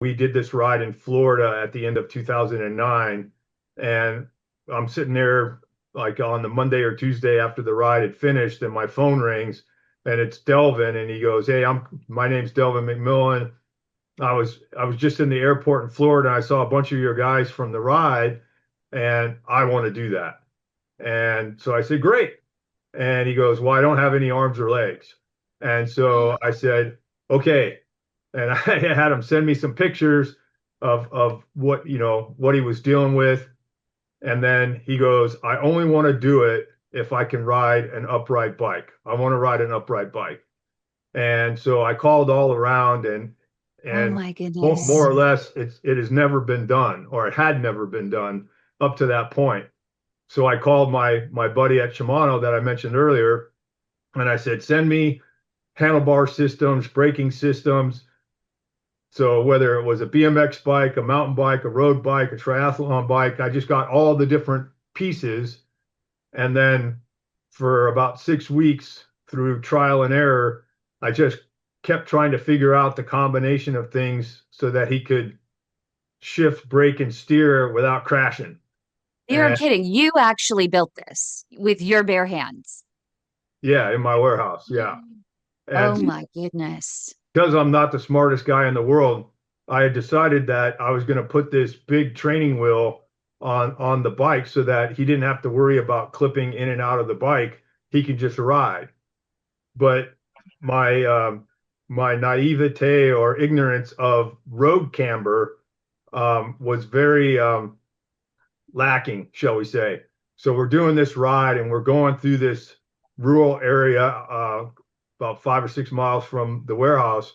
we did this ride in Florida at the end of 2009, and I'm sitting there like on the Monday or Tuesday after the ride had finished, and my phone rings, and it's Delvin, and he goes, "Hey, my name's Delvin McMillan. I was just in the airport in Florida, and I saw a bunch of your guys from the ride, and I want to do that." And so I said, "Great." And he goes, "Well, I don't have any arms or legs." And so I said, "Okay." And I had him send me some pictures of what, what he was dealing with. And then he goes, "I only want to do it if I can ride an upright bike. I want to ride an upright bike." And so I called all around, Oh and my more goodness. or less it has never been done, or it had never been done up to that point. So I called my buddy at Shimano that I mentioned earlier, and I said, "Send me handlebar systems, braking systems." So whether it was a BMX bike, a mountain bike, a road bike, a triathlon bike, I just got all the different pieces. And then for about 6 weeks through trial and error, I just kept trying to figure out the combination of things so that he could shift, brake, and steer without crashing. You're And kidding. You actually built this with your bare hands. yeah, in my warehouse. Yeah. Oh And my goodness. because I'm not the smartest guy in the world, I had decided that I was going to put this big training wheel on the bike so that he didn't have to worry about clipping in and out of the bike. He could just ride. But my my naivete or ignorance of road camber was very lacking, shall we say. So we're doing this ride and we're going through this rural area, about 5 or 6 miles from the warehouse,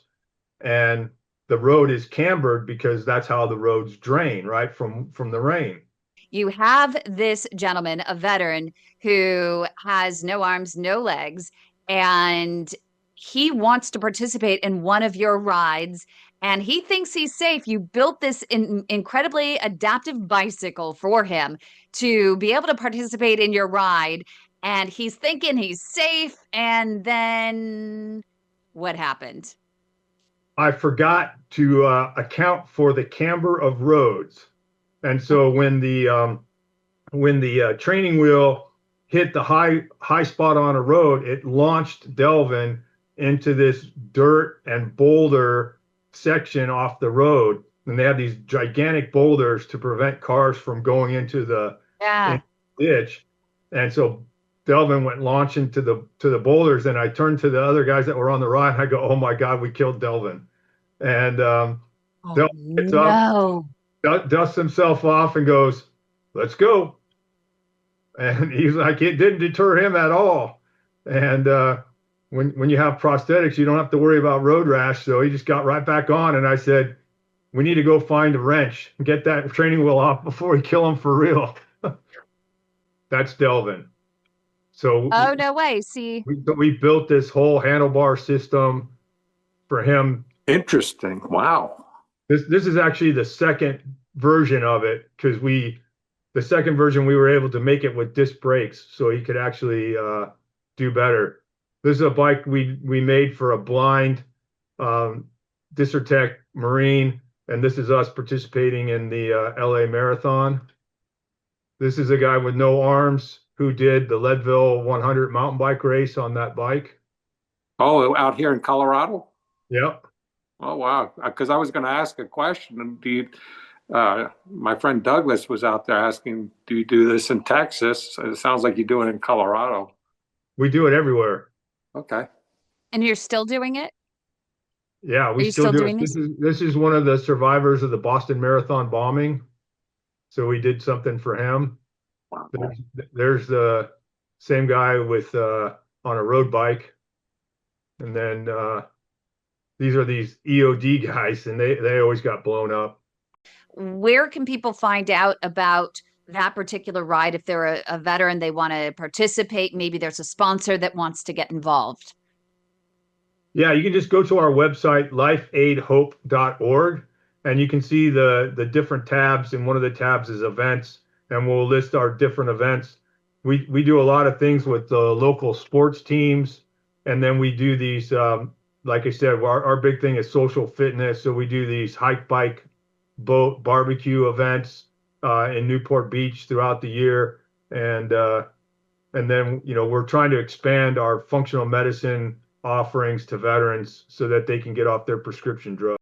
and the road is cambered because that's how the roads drain, right, from the rain. You have this gentleman, a veteran, who has no arms, no legs, and he wants to participate in one of your rides and he thinks he's safe. You built this incredibly adaptive bicycle for him to be able to participate in your ride. And he's thinking he's safe. And then what happened? I forgot to account for the camber of roads, and so when the training wheel hit the high spot on a road, it launched Delvin into this dirt and boulder section off the road. And they have these gigantic boulders to prevent cars from going into the Yeah. ditch. And so Delvin went launching to the boulders, and I turned to the other guys that were on the ride. And I go, "Oh my God, we killed Delvin!" And Oh, Delvin gets up, no. dusts himself off, and goes, "Let's go." And he's like, it didn't deter him at all. And when you have prosthetics, you don't have to worry about road rash. So he just got right back on. And I said, "We need to go find a wrench and get that training wheel off before we kill him for real." That's Delvin. So Oh, no way. See, we built this whole handlebar system for him. Interesting. Wow. This is actually the second version of it, because the second version we were able to make it with disc brakes, so he could actually do better. This is a bike we made for a blind um, Dissertec Marine, and this is us participating in the LA Marathon. This is a guy with no arms who did the Leadville 100 mountain bike race on that bike. Oh, out here in Colorado? Yep. Oh, wow. Because I was going to ask a question. And my friend Douglas was out there asking, do you do this in Texas? It sounds like you do it in Colorado. We do it everywhere. Okay. and you're still doing it? Yeah, Are we you still still do it. doing This this? is this is one of the survivors of the Boston Marathon bombing. So we did something for him. Wow. There's the same guy with on a road bike, and then these are these EOD guys, and they always got blown up. Where can people find out about that particular ride if they're a veteran, they want to participate? Maybe there's a sponsor that wants to get involved. Yeah, you can just go to our website, lifeaidhope.org, and you can see the different tabs, and one of the tabs is events, and we'll list our different events. We do a lot of things with the local sports teams, and then we do these like I said, our big thing is social fitness. So we do these hike, bike, boat, barbecue events in Newport Beach throughout the year. And then, we're trying to expand our functional medicine offerings to veterans so that they can get off their prescription drugs.